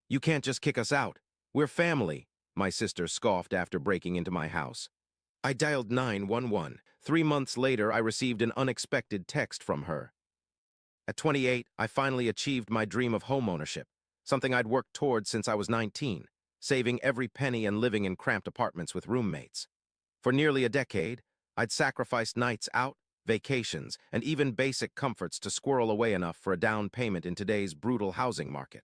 You can't just kick us out. We're family, my sister scoffed after breaking into my house. I dialed 911. 3 months later, I received an unexpected text from her. At 28, I finally achieved my dream of homeownership, something I'd worked towards since I was 19, saving every penny and living in cramped apartments with roommates. For nearly a decade, I'd sacrificed nights out, vacations, and even basic comforts to squirrel away enough for a down payment in today's brutal housing market.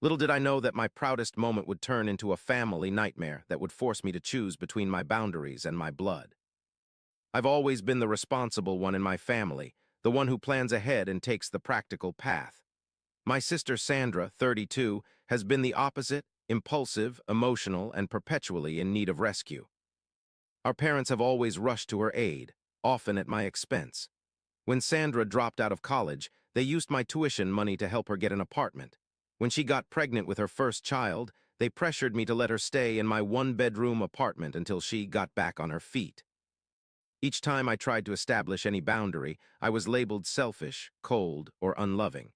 Little did I know that my proudest moment would turn into a family nightmare that would force me to choose between my boundaries and my blood. I've always been the responsible one in my family, the one who plans ahead and takes the practical path. My sister Sandra, 32, has been the opposite, impulsive, emotional, and perpetually in need of rescue. Our parents have always rushed to her aid, often at my expense. When Sandra dropped out of college, they used my tuition money to help her get an apartment. When she got pregnant with her first child, they pressured me to let her stay in my one-bedroom apartment until she got back on her feet. Each time I tried to establish any boundary, I was labeled selfish, cold, or unloving.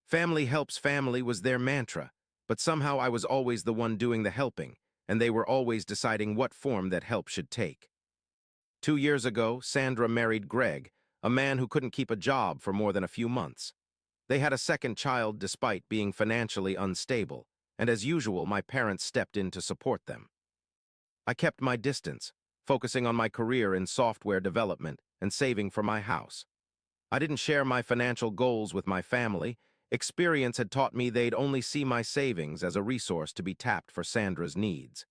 Family helps family was their mantra, but somehow I was always the one doing the helping, and they were always deciding what form that help should take. 2 years ago, Sandra married Greg, a man who couldn't keep a job for more than a few months. They had a second child despite being financially unstable, and as usual, my parents stepped in to support them. I kept my distance, focusing on my career in software development and saving for my house. I didn't share my financial goals with my family. Experience had taught me they'd only see my savings as a resource to be tapped for Sandra's needs.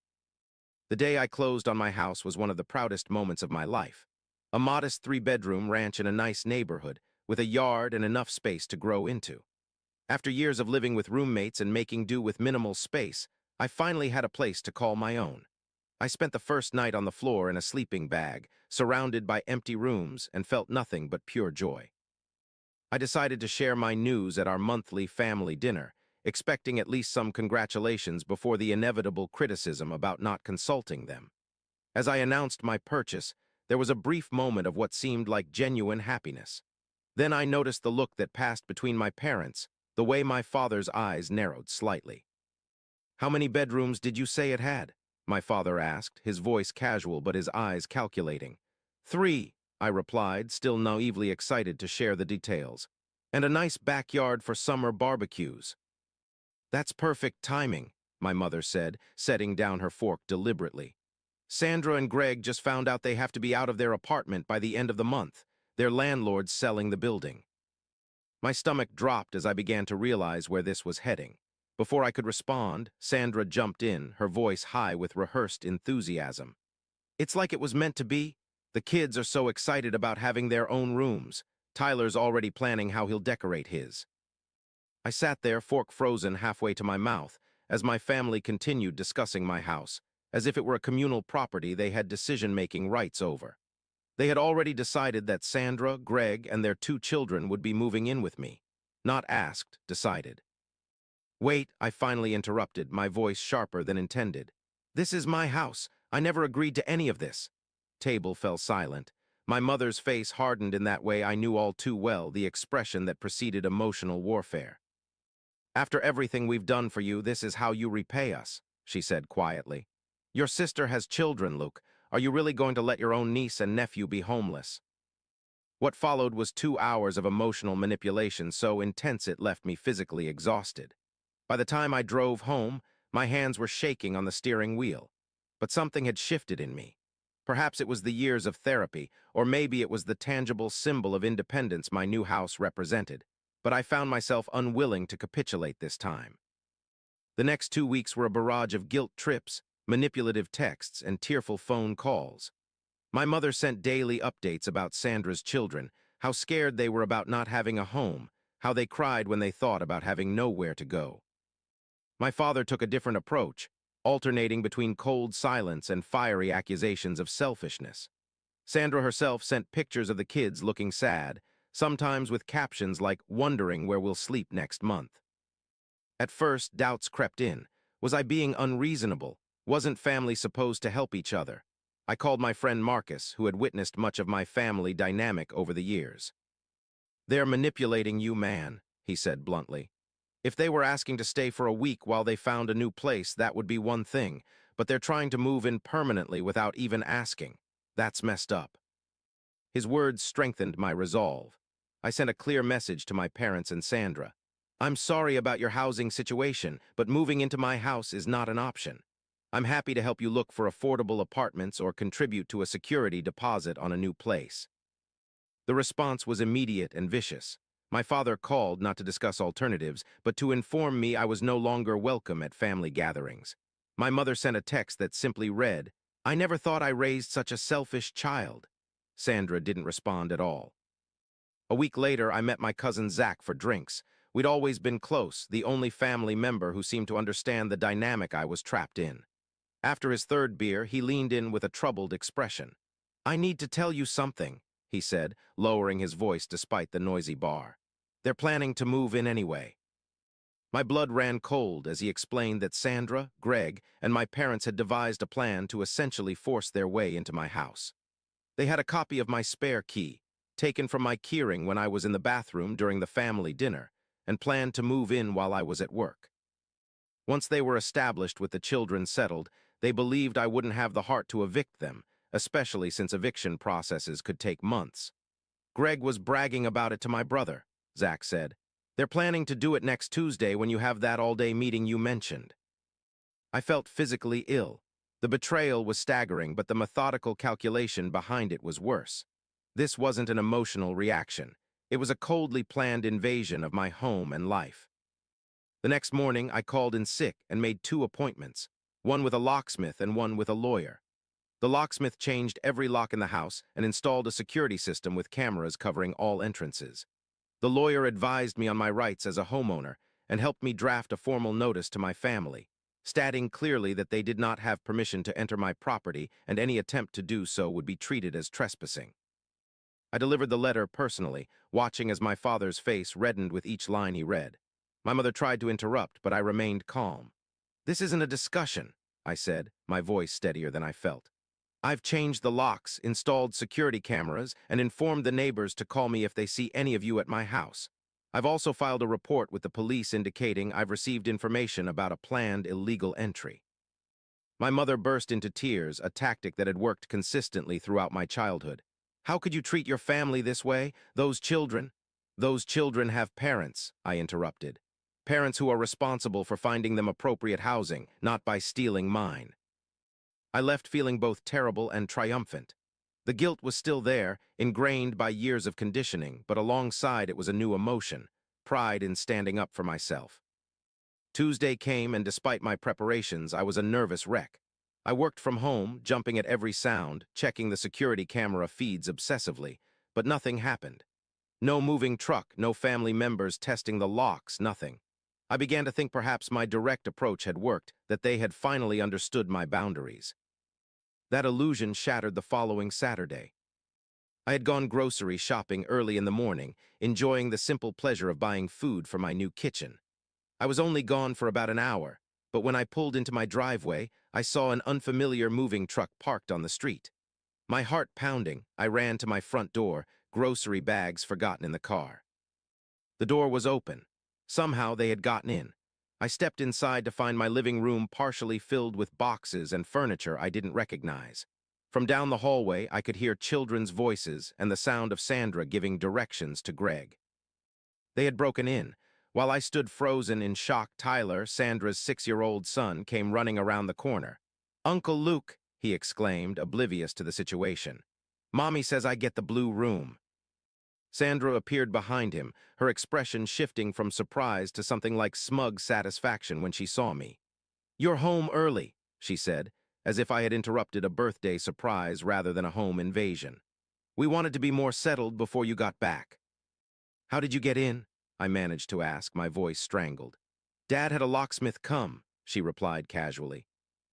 The day I closed on my house was one of the proudest moments of my life. A modest 3-bedroom ranch in a nice neighborhood, with a yard and enough space to grow into. After years of living with roommates and making do with minimal space, I finally had a place to call my own. I spent the first night on the floor in a sleeping bag, surrounded by empty rooms, and felt nothing but pure joy. I decided to share my news at our monthly family dinner, expecting at least some congratulations before the inevitable criticism about not consulting them. As I announced my purchase, there was a brief moment of what seemed like genuine happiness. Then I noticed the look that passed between my parents, the way my father's eyes narrowed slightly. "How many bedrooms did you say it had?" my father asked, his voice casual but his eyes calculating. "3," I replied, still naively excited to share the details. "And a nice backyard for summer barbecues." "That's perfect timing," my mother said, setting down her fork deliberately. "Sandra and Greg just found out they have to be out of their apartment by the end of the month. Their landlord's selling the building." My stomach dropped as I began to realize where this was heading. Before I could respond, Sandra jumped in, her voice high with rehearsed enthusiasm. "It's like it was meant to be. The kids are so excited about having their own rooms. Tyler's already planning how he'll decorate his." I sat there, fork frozen halfway to my mouth, as my family continued discussing my house, as if it were a communal property they had decision-making rights over. They had already decided that Sandra, Greg, and their 2 children would be moving in with me. Not asked, decided. "Wait," I finally interrupted, my voice sharper than intended. "This is my house. I never agreed to any of this." Table fell silent. My mother's face hardened in that way I knew all too well, the expression that preceded emotional warfare. "After everything we've done for you, this is how you repay us," she said quietly. "Your sister has children, Luke. Are you really going to let your own niece and nephew be homeless?" What followed was 2 hours of emotional manipulation so intense it left me physically exhausted. By the time I drove home, my hands were shaking on the steering wheel. But something had shifted in me. Perhaps it was the years of therapy, or maybe it was the tangible symbol of independence my new house represented. But I found myself unwilling to capitulate this time. The next 2 weeks were a barrage of guilt trips, manipulative texts, and tearful phone calls. My mother sent daily updates about Sandra's children, how scared they were about not having a home, how they cried when they thought about having nowhere to go. My father took a different approach, alternating between cold silence and fiery accusations of selfishness. Sandra herself sent pictures of the kids looking sad, sometimes with captions like "wondering where we'll sleep next month." At first, doubts crept in. Was I being unreasonable? Wasn't family supposed to help each other? I called my friend Marcus, who had witnessed much of my family dynamic over the years. "They're manipulating you, man," he said bluntly. If they were asking to stay for a week while they found a new place, that would be one thing, but they're trying to move in permanently without even asking. That's messed up. His words strengthened my resolve. I sent a clear message to my parents and Sandra. I'm sorry about your housing situation, but moving into my house is not an option. I'm happy to help you look for affordable apartments or contribute to a security deposit on a new place. The response was immediate and vicious. My father called not to discuss alternatives, but to inform me I was no longer welcome at family gatherings. My mother sent a text that simply read, "I never thought I raised such a selfish child." Sandra didn't respond at all. A week later, I met my cousin Zach for drinks. We'd always been close, the only family member who seemed to understand the dynamic I was trapped in. After his third beer, he leaned in with a troubled expression. "I need to tell you something," he said, lowering his voice despite the noisy bar. "They're planning to move in anyway." My blood ran cold as he explained that Sandra, Greg, and my parents had devised a plan to essentially force their way into my house. They had a copy of my spare key, taken from my keyring when I was in the bathroom during the family dinner, and planned to move in while I was at work. Once they were established with the children settled, they believed I wouldn't have the heart to evict them, especially since eviction processes could take months. Greg was bragging about it to my brother, Zach said. "They're planning to do it next Tuesday when you have that all-day meeting you mentioned." I felt physically ill. The betrayal was staggering, but the methodical calculation behind it was worse. This wasn't an emotional reaction. It was a coldly planned invasion of my home and life. The next morning, I called in sick and made 2 appointments, one with a locksmith and one with a lawyer. The locksmith changed every lock in the house and installed a security system with cameras covering all entrances. The lawyer advised me on my rights as a homeowner and helped me draft a formal notice to my family, stating clearly that they did not have permission to enter my property and any attempt to do so would be treated as trespassing. I delivered the letter personally, watching as my father's face reddened with each line he read. My mother tried to interrupt, but I remained calm. "This isn't a discussion," I said, my voice steadier than I felt. "I've changed the locks, installed security cameras, and informed the neighbors to call me if they see any of you at my house. I've also filed a report with the police indicating I've received information about a planned illegal entry." My mother burst into tears, a tactic that had worked consistently throughout my childhood. "How could you treat your family this way? Those children—" "Those children have parents," I interrupted. "Parents who are responsible for finding them appropriate housing, not by stealing mine." I left feeling both terrible and triumphant. The guilt was still there, ingrained by years of conditioning, but alongside it was a new emotion, pride in standing up for myself. Tuesday came, and despite my preparations, I was a nervous wreck. I worked from home, jumping at every sound, checking the security camera feeds obsessively, but nothing happened. No moving truck, no family members testing the locks, nothing. I began to think perhaps my direct approach had worked, that they had finally understood my boundaries. That illusion shattered the following Saturday. I had gone grocery shopping early in the morning, enjoying the simple pleasure of buying food for my new kitchen. I was only gone for about an hour, but when I pulled into my driveway, I saw an unfamiliar moving truck parked on the street. My heart pounding, I ran to my front door, grocery bags forgotten in the car. The door was open. Somehow they had gotten in. I stepped inside to find my living room partially filled with boxes and furniture I didn't recognize. From down the hallway, I could hear children's voices and the sound of Sandra giving directions to Greg. They had broken in. While I stood frozen in shock, Tyler, Sandra's 6-year-old son, came running around the corner. "Uncle Luke," he exclaimed, oblivious to the situation. "Mommy says I get the blue room." Sandra appeared behind him, her expression shifting from surprise to something like smug satisfaction when she saw me. "You're home early," she said, as if I had interrupted a birthday surprise rather than a home invasion. "We wanted to be more settled before you got back." "How did you get in?" I managed to ask, my voice strangled. "Dad had a locksmith come," she replied casually.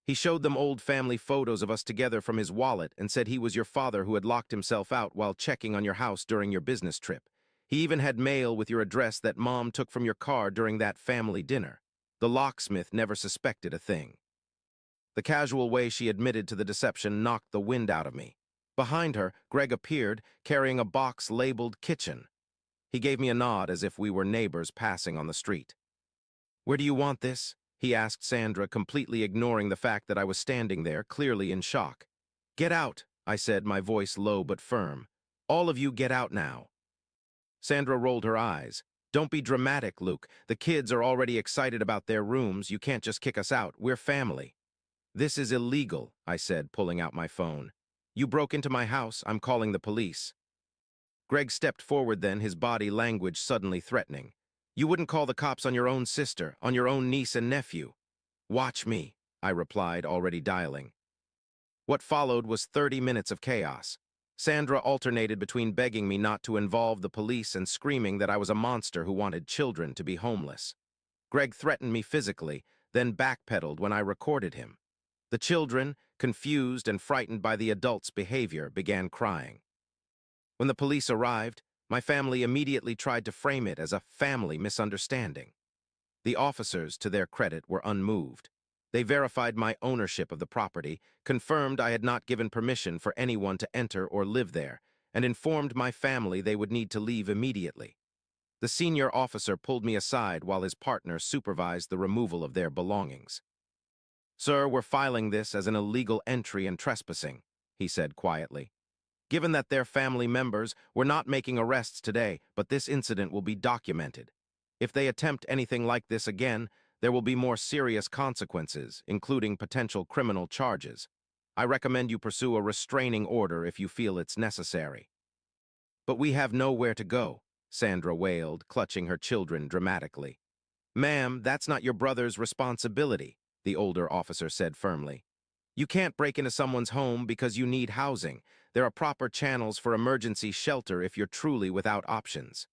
"He showed them old family photos of us together from his wallet and said he was your father who had locked himself out while checking on your house during your business trip. He even had mail with your address that Mom took from your car during that family dinner. The locksmith never suspected a thing." The casual way she admitted to the deception knocked the wind out of me. Behind her, Greg appeared, carrying a box labeled kitchen. He gave me a nod as if we were neighbors passing on the street. "Where do you want this?" he asked Sandra, completely ignoring the fact that I was standing there, clearly in shock. "Get out," I said, my voice low but firm. "All of you get out now." Sandra rolled her eyes. "Don't be dramatic, Luke. The kids are already excited about their rooms. You can't just kick us out. We're family." "This is illegal," I said, pulling out my phone. "You broke into my house. I'm calling the police." Greg stepped forward then, his body language suddenly threatening. "You wouldn't call the cops on your own sister, on your own niece and nephew." "Watch me," I replied, already dialing. What followed was 30 minutes of chaos. Sandra alternated between begging me not to involve the police and screaming that I was a monster who wanted children to be homeless. Greg threatened me physically, then backpedaled when I recorded him. The children, confused and frightened by the adults' behavior, began crying. When the police arrived, my family immediately tried to frame it as a family misunderstanding. The officers, to their credit, were unmoved. They verified my ownership of the property, confirmed I had not given permission for anyone to enter or live there, and informed my family they would need to leave immediately. The senior officer pulled me aside while his partner supervised the removal of their belongings. "Sir, we're filing this as an illegal entry and trespassing," he said quietly. "Given that they're family members, we're not making arrests today, but this incident will be documented. If they attempt anything like this again, there will be more serious consequences, including potential criminal charges. I recommend you pursue a restraining order if you feel it's necessary." "But we have nowhere to go," Sandra wailed, clutching her children dramatically. "Ma'am, that's not your brother's responsibility," the older officer said firmly. "You can't break into someone's home because you need housing. There are proper channels for emergency shelter if you're truly without options."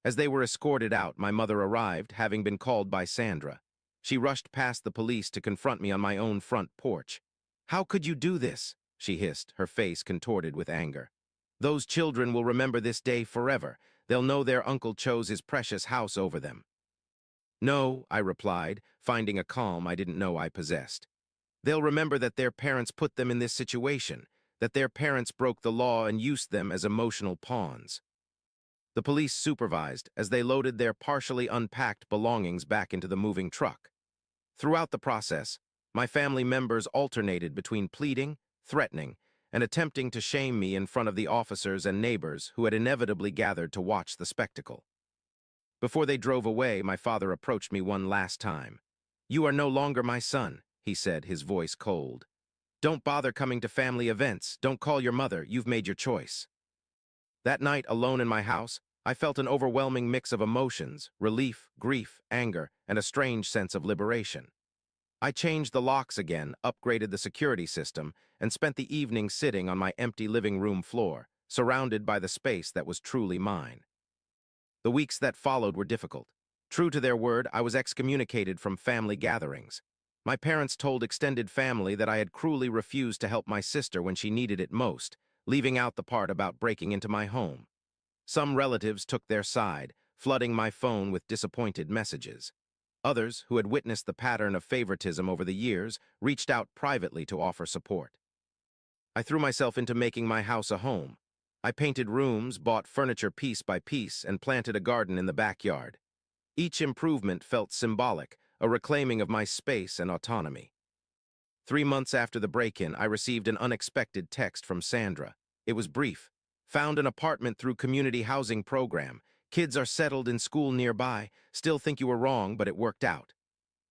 As they were escorted out, my mother arrived, having been called by Sandra. She rushed past the police to confront me on my own front porch. "How could you do this?" she hissed, her face contorted with anger. "Those children will remember this day forever. They'll know their uncle chose his precious house over them." "No," I replied, finding a calm I didn't know I possessed. "They'll remember that their parents put them in this situation, that their parents broke the law and used them as emotional pawns." The police supervised as they loaded their partially unpacked belongings back into the moving truck. Throughout the process, my family members alternated between pleading, threatening, and attempting to shame me in front of the officers and neighbors who had inevitably gathered to watch the spectacle. Before they drove away, my father approached me one last time. "You are no longer my son," he said, his voice cold. "Don't bother coming to family events. Don't call your mother. You've made your choice." That night, alone in my house, I felt an overwhelming mix of emotions: relief, grief, anger, and a strange sense of liberation. I changed the locks again, upgraded the security system, and spent the evening sitting on my empty living room floor, surrounded by the space that was truly mine. The weeks that followed were difficult. True to their word, I was excommunicated from family gatherings. My parents told extended family that I had cruelly refused to help my sister when she needed it most, leaving out the part about breaking into my home. Some relatives took their side, flooding my phone with disappointed messages. Others, who had witnessed the pattern of favoritism over the years, reached out privately to offer support. I threw myself into making my house a home. I painted rooms, bought furniture piece by piece, and planted a garden in the backyard. Each improvement felt symbolic, a reclaiming of my space and autonomy. 3 months after the break-in, I received an unexpected text from Sandra. It was brief. "Found an apartment through community housing program. Kids are settled in school nearby. Still think you were wrong, but it worked out."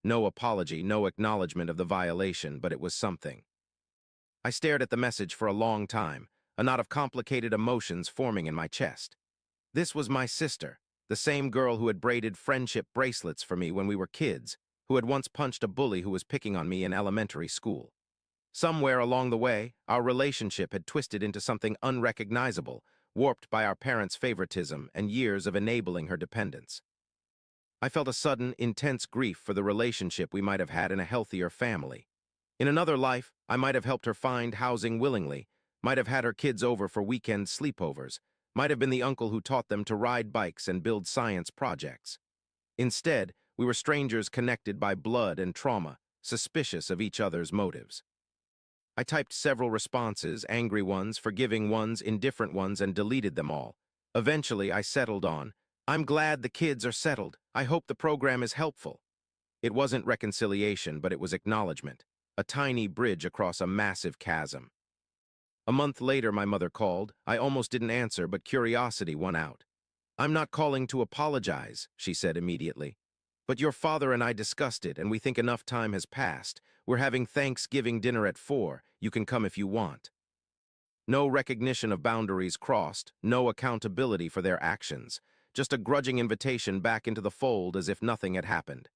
No apology, no acknowledgement of the violation, but it was something. I stared at the message for a long time, a knot of complicated emotions forming in my chest. This was my sister, the same girl who had braided friendship bracelets for me when we were kids, who had once punched a bully who was picking on me in elementary school. Somewhere along the way, our relationship had twisted into something unrecognizable, warped by our parents' favoritism and years of enabling her dependence. I felt a sudden, intense grief for the relationship we might have had in a healthier family. In another life, I might have helped her find housing willingly, might have had her kids over for weekend sleepovers, might have been the uncle who taught them to ride bikes and build science projects. Instead, we were strangers connected by blood and trauma, suspicious of each other's motives. I typed several responses, angry ones, forgiving ones, indifferent ones, and deleted them all. Eventually, I settled on, I'm glad the kids are settled. I hope the program is helpful. It wasn't reconciliation, but it was acknowledgement. A tiny bridge across a massive chasm. A month later, my mother called. I almost didn't answer, but curiosity won out. I'm not calling to apologize, she said immediately. But your father and I discussed it, and we think enough time has passed. We're having Thanksgiving dinner at 4. You can come if you want. No recognition of boundaries crossed, no accountability for their actions. Just a grudging invitation back into the fold as if nothing had happened.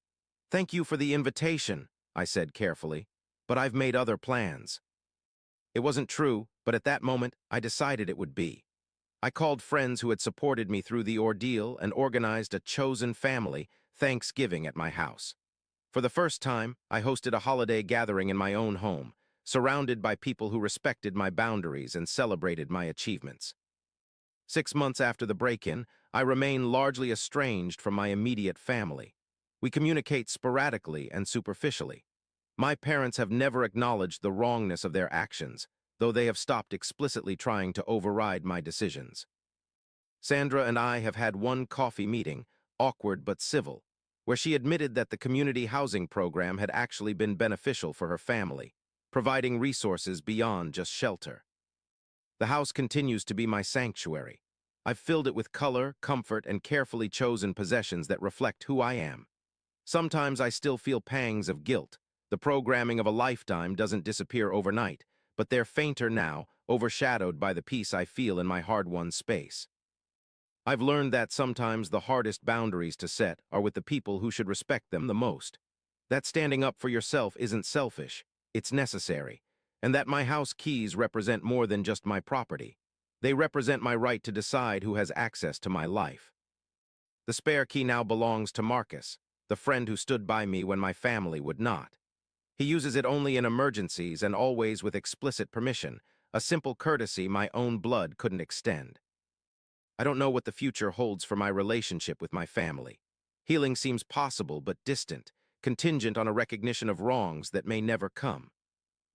Thank you for the invitation, I said carefully, but I've made other plans. It wasn't true, but at that moment, I decided it would be. I called friends who had supported me through the ordeal and organized a chosen family Thanksgiving at my house. For the first time, I hosted a holiday gathering in my own home, surrounded by people who respected my boundaries and celebrated my achievements. 6 months after the break-in, I remain largely estranged from my immediate family. We communicate sporadically and superficially. My parents have never acknowledged the wrongness of their actions, though they have stopped explicitly trying to override my decisions. Sandra and I have had one coffee meeting, awkward but civil, where she admitted that the community housing program had actually been beneficial for her family, providing resources beyond just shelter. The house continues to be my sanctuary. I've filled it with color, comfort, and carefully chosen possessions that reflect who I am. Sometimes I still feel pangs of guilt. The programming of a lifetime doesn't disappear overnight, but they're fainter now, overshadowed by the peace I feel in my hard-won space. I've learned that sometimes the hardest boundaries to set are with the people who should respect them the most. That standing up for yourself isn't selfish, it's necessary, and that my house keys represent more than just my property. They represent my right to decide who has access to my life. The spare key now belongs to Marcus, the friend who stood by me when my family would not. He uses it only in emergencies and always with explicit permission, a simple courtesy my own blood couldn't extend. I don't know what the future holds for my relationship with my family. Healing seems possible but distant, contingent on a recognition of wrongs that may never come.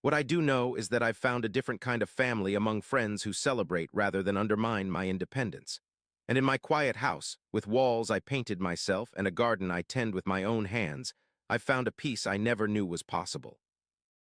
What I do know is that I've found a different kind of family among friends who celebrate rather than undermine my independence. And in my quiet house, with walls I painted myself and a garden I tend with my own hands, I've found a peace I never knew was possible.